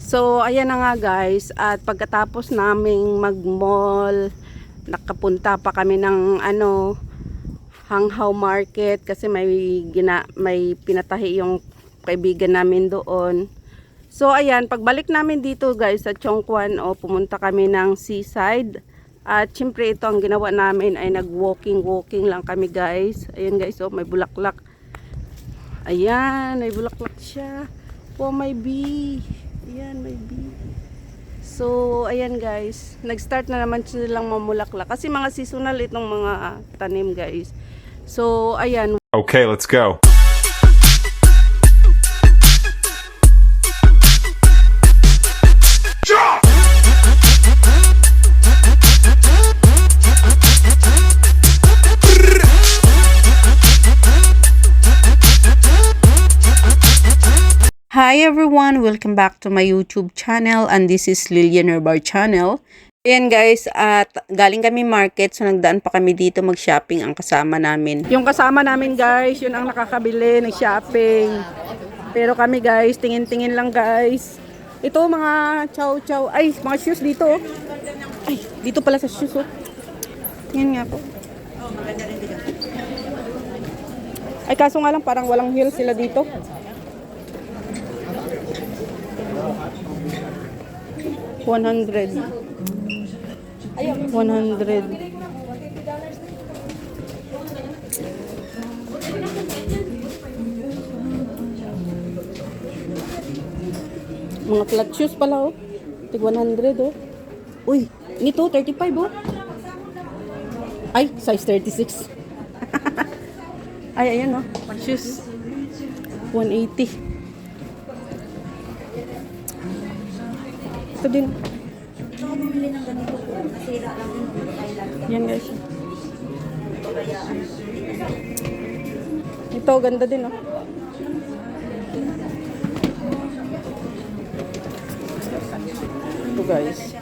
So, ayan na nga guys. At pagkatapos naming mag-mall, nakapunta pa kami ng Hanghaw Market kasi may pinatahi yung kaibigan namin doon. So, ayan, pagbalik namin dito guys sa Chongquan, pumunta kami ng seaside. At syempre ito ang ginawa namin ay nag-walking lang kami guys. Ayan guys, may bulaklak. Ayan, may bulaklak siya. May bee. Ayan, may bee. So, ayan guys. Nag-start na naman silang mamulaklak. Kasi mga seasonal itong mga tanim guys. So, ayan. Okay, let's go. Hi everyone! Welcome back to my YouTube channel and this is Lilian Herbar channel. Ayan guys, at galing kami market so nagdaan pa kami dito mag-shopping ang kasama namin. Yung kasama namin guys, yun ang nakakabili ng shopping. Pero kami guys, tingin-tingin lang guys. Ito mga chow-chow, ay mga shoes dito. Ay, dito pala sa shoes oh. Tingin nga po. Ay kaso nga lang parang walang heels sila dito. 100. Mga flat shoes pala oh. Tig 100 oh. Uy, nito 35 oh. Ay, size 36. Ay, ayan oh. Shoes. 180. Ito din. Ako bumili ng ganito po. Nasira lang din po. Yan guys. Ito, ganda din oh. Ito guys.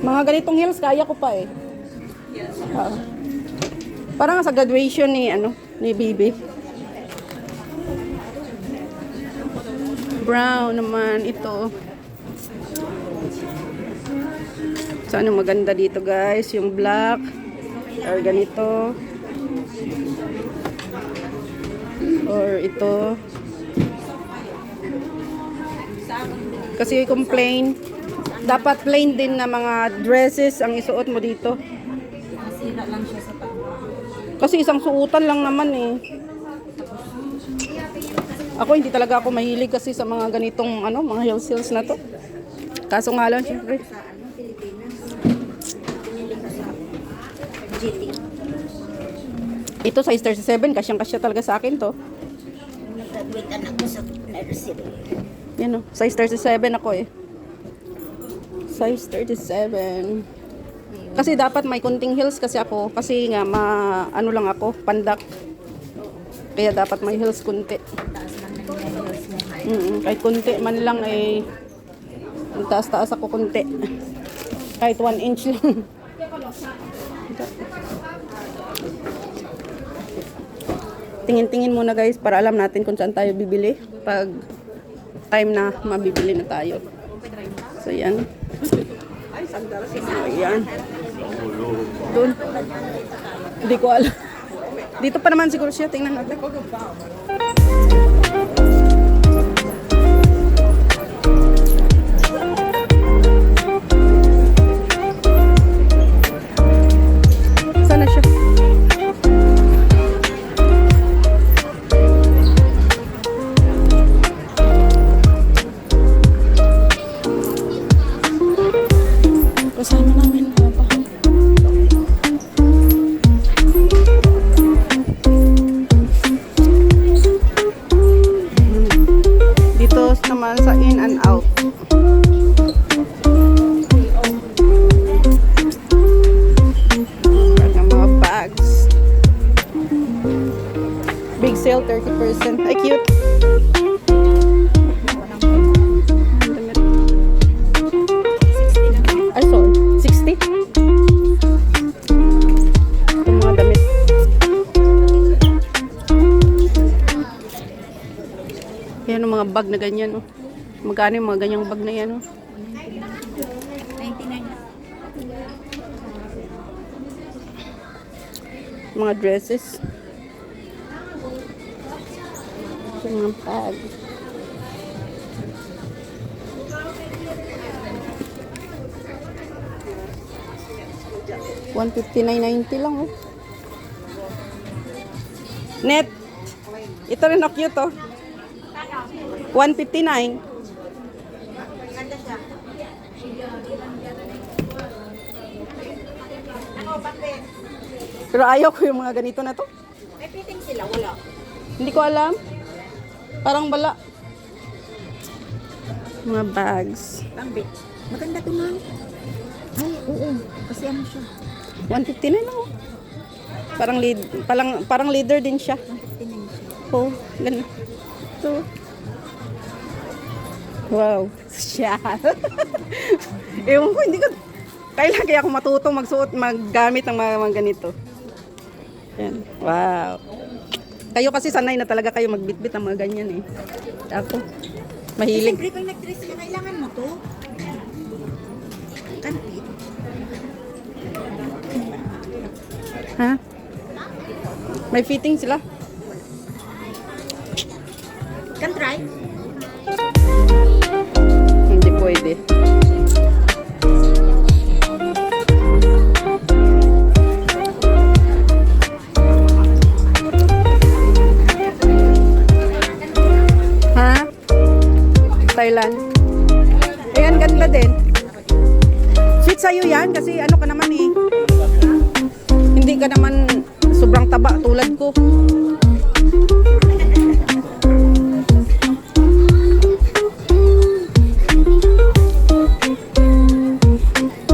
Mga ganitong heels kaya ko pa eh. Parang sa graduation ni Bibi. Brown naman ito. So ano maganda dito guys, yung black or ganito or ito. Kasi kung plain, dapat plain din na mga dresses ang isuot mo dito. Nasira lang siya sa pag. Kasi isang suotan lang naman eh. Ako hindi talaga ako mahilig kasi sa mga ganitong mga heels na to. Kaso nga lang syempre. Sa Pilipinas. Pinili ko sa GT. Ito size 37, kasyang-kasya talaga sa akin to. Nag-graduate anak ko sa nursery. Yan o, size 37 ako eh. Size 37. Kasi dapat may kunting heels kasi ako. Kasi nga, lang ako, pandak. Kaya dapat may heels kunti. Taas lang ng heels mo. Kahit kunti man lang eh. Taas-taas ako kunti. Kahit 1 inch lang. Tingin-tingin muna guys para alam natin kung saan tayo bibili. Pag time na mabibili na tayo. So yan. Ayan. Doon. Hindi ko alam. Dito pa naman siguro siya. Tingnan natin. Sana siya. Kasama namin. Dito naman sa in and out. Mga bags. Big sale 30%. Ay cute. Ay sorry. 60. Itong mga damit. Yan ang mga bag na ganyan oh. Magkano yung mga ganyang bag na yan? Oh? 99. Mga dresses. Ito mga bag. $159.90 lang oh. Net. Ito rin na cute oh. $159. Ganda siya. Ano, bakit? Pero ayaw ko yung mga ganito na to. May fitting sila, wala. Hindi ko alam. Parang bala. Mga bags. Pang beach. Maganda to, ma'am. Ay, oo. Kasi ano siya? 159 lang oh. Parang leader din siya. 159 siya. Oh, ganun. Ito. Wow. Siya. Ewan ko, hindi ko. Kailan kaya ako matutong maggamit ng mga ganito. Yan. Wow. Kayo kasi sanay na talaga kayo magbitbit ng mga ganyan eh. Ako, mahilig. Siyempre, pag nag-dress ka, kailangan mo to. Kanpit. Ha? May fitting sila. Can try. Hindi pwede. Ha? Thailand. Ayan, ganda din. Sweet sa'yo yan kasi ano ka naman eh. Hindi ka naman sobrang taba tulad ko.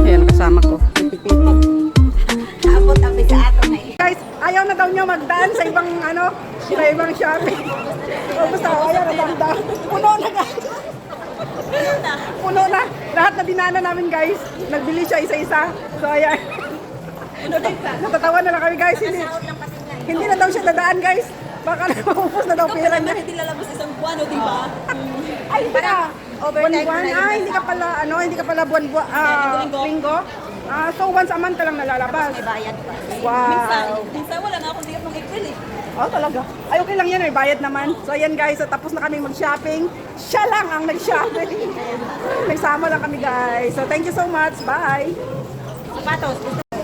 Ayan, kasama ko. Abot ang sa ato na eh. Guys, ayaw na daw niya magdaan sa ibang sa ibang shopping. O basta, ayaw na daw. Puno na guys. Puno na. Lahat na dinana namin guys. Nagbili siya isa-isa. So ayan. Natatawa na lang kami guys. Hindi na daw siya dadaan guys. Baka na maupos na daw pera niya. Hindi lalabas isang buwan, o diba? Ay, hindi ka. Overnight Buwan-buwan. na yun. Hindi ka pala buwan-buwan. Linggo. So once a month lang nalalabas. May bayad pa. Wow. Minsan wala na akong diyan ng April eh. Oh, talaga. Ay, okay lang yan. May bayad naman. So, ayan guys. So, tapos na kami mag-shopping. Siya lang ang nag-shopping. Nagsama lang kami guys. So, thank you so much. Bye. Sapatos.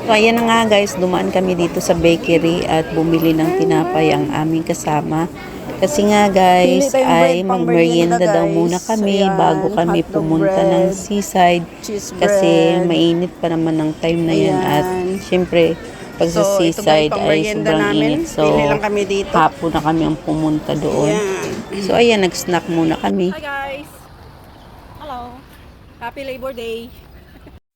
So ayan na nga guys, dumaan kami dito sa bakery at bumili ng tinapay ang aming kasama. Kasi nga guys, Pili tayong ay bread, pang mag-merienda merienda, daw guys. muna kami Ayan, bago kami hotdog pumunta bread, ng seaside. cheese Kasi bread. mainit pa naman ng time na yan. Ayan. At syempre, pag sa So, ito seaside ba yung ay pang-merienda sobrang namin? init. So, Pili lang kami dito. hapon na kami ang pumunta doon. Ayan. So ayan, nag-snack muna kami. Hi guys. Hello. Happy Labor Day.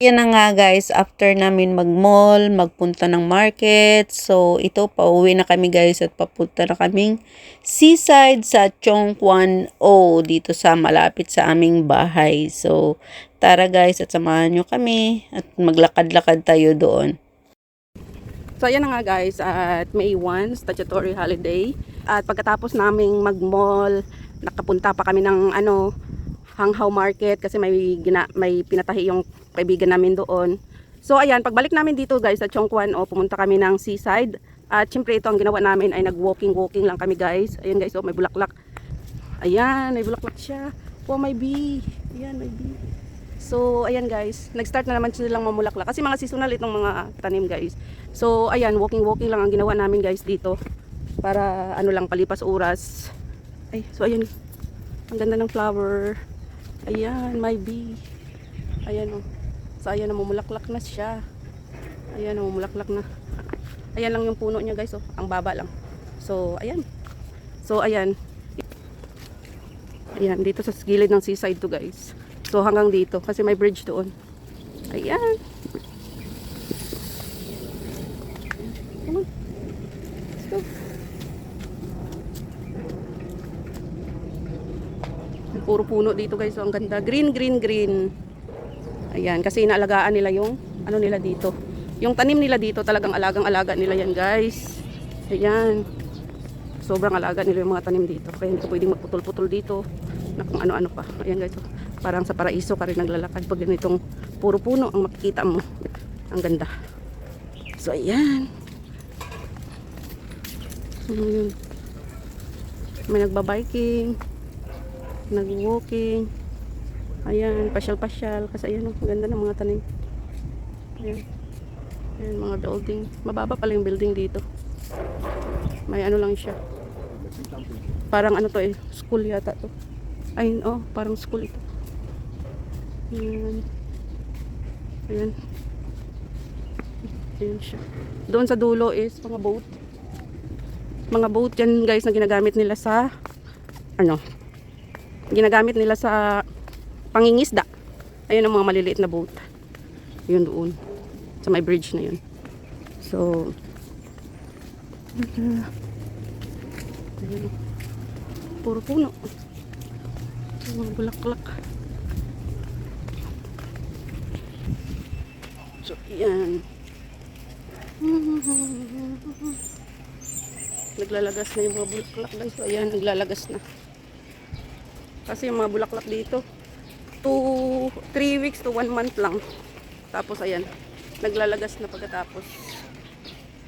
Yan na nga guys, after namin mag-mall, magpunta ng market. So, ito, pauwi na kami guys at papunta na kaming seaside sa Chongquan O dito sa malapit sa aming bahay. So, tara guys at samahan nyo kami at maglakad-lakad tayo doon. So, ayan na nga guys. At May 1, statutory holiday. At pagkatapos naming mag-mall, nakapunta pa kami ng Hanghaw Market kasi may pinatahi yung kaibigan namin doon. So ayan, pagbalik namin dito guys sa Chongquan O, pumunta kami ng seaside. At syempre ito ang ginawa namin ay nag-walking lang kami guys. Ayan guys, may bulaklak. Ayan, may bulaklak siya. Oh, may bee. Ayan, may bee. So ayan guys, nag-start na naman silang mamulaklak kasi mga seasonal itong mga tanim guys. So ayan, walking lang ang ginawa namin guys dito. Para lang palipas oras. Ay, so ayan. Ang ganda ng flower. Ayan, may bee. Ayan o. So, ayan, namumulaklak na siya. Ayan, namumulaklak na. Ayan lang yung puno niya, guys. Oh. Ang baba lang. So, ayan. So, ayan. Ayan, dito sa gilid ng seaside to, guys. So, hanggang dito. Kasi may bridge doon. Ayan. Come on. Let's go. Puro puno dito, guys. So, ang ganda. Green. Ayan, kasi inaalagaan nila yung nila dito. Yung tanim nila dito, talagang alagang-alaga nila yan, guys. Ayan. Sobrang alaga nila yung mga tanim dito. Kaya hindi ko pwedeng magputol-putol dito. na kung ano-ano pa. Ayan guys, oh. Parang sa paraiso ka rin naglalakad pag ganitong puro puno ang makikita mo. Ang ganda. So ayan. Yun. May nagbabiking, nag-walking. Ayan, pasyal-pasyal. Kasi ayan, ang ganda ng mga tanim. Ayan. Ayan, mga building. Mababa pala yung building dito. May ano lang siya. Parang ano to eh, school yata to. Ayun, oh, parang school ito. Ayan. Ayan. Ayan siya. Doon sa dulo is mga boat. Mga boat yan guys na ginagamit nila sa ano? Ginagamit nila sa pangingisda. Ayun ang mga maliliit na boat. Yun doon. Sa may bridge na yun. So ayun. Puro puno. Mga bulaklak. So yan. Naglalagas na yung mga bulaklak guys. So, ayan, naglalagas na. Kasi yung mga bulaklak dito 3 weeks to 1 month lang. Tapos ayan, naglalagas na pagkatapos.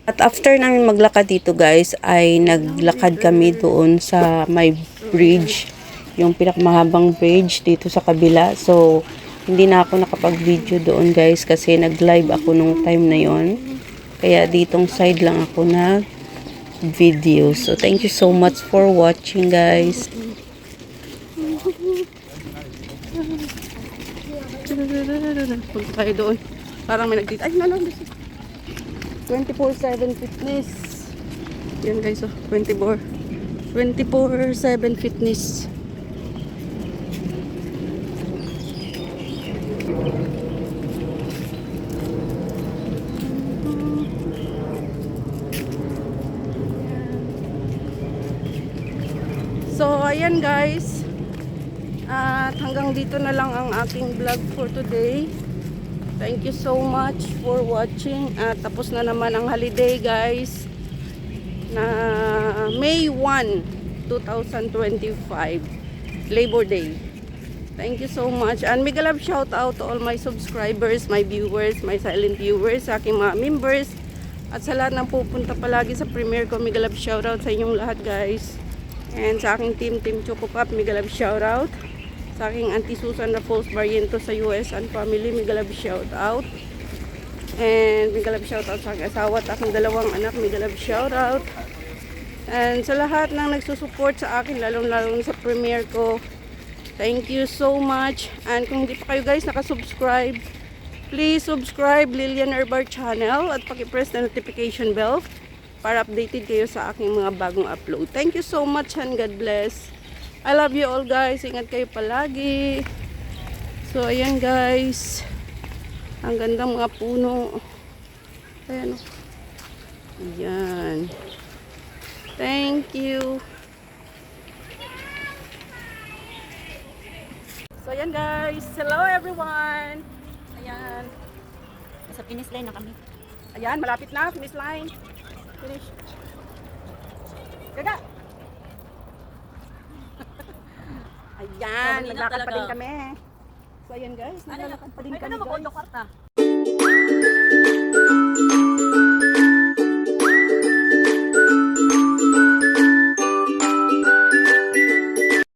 At after namin maglakad dito guys, ay naglakad kami doon sa may bridge. Yung pinakamahabang bridge dito sa kabila. So, hindi na ako nakapag-video doon guys kasi nag-live ako nung time na yon. Kaya ditong side lang ako nag-video. So, thank you so much for watching guys. Punta tayo doon. Parang may nagdito. Ay, nalang. 24/7 fitness. Yan guys, oh. 24/7 fitness. So, ayan guys. At hanggang dito na lang ang aking vlog for today. Thank you so much for watching. At tapos na naman ang holiday guys. Na May 1, 2025. Labor Day. Thank you so much. And mega love shout out to all my subscribers, my viewers, my silent viewers, sa aking mga members. At sa lahat ng pupunta palagi sa premiere ko, mega love shout out sa inyong lahat guys. And sa aking team Choco Pop, mega love shout out. Sa aking Auntie Susan Rapols Barriento sa US and family, mega love shout out. And mega love shout out sa aking asawa at aking dalawang anak, mega love shout out. And sa lahat ng nagsusupport sa akin, lalong-lalo sa premiere ko, thank you so much. And kung hindi pa kayo guys nakasubscribe, please subscribe Lilian Herbar channel at paki-press na notification bell para updated kayo sa aking mga bagong upload. Thank you so much and God bless. I love you all guys. Ingat kayo palagi. So ayan guys. Ang gandang mga puno. Ayan. Ayan. Thank you. So ayan guys. Hello everyone. Ayan. Sa finish line na kami. Ayan, malapit na. Finish line. Finish. Gaga. Ayan, naglakad pa din kami. So ayan guys, naglalakad pa din kami guys.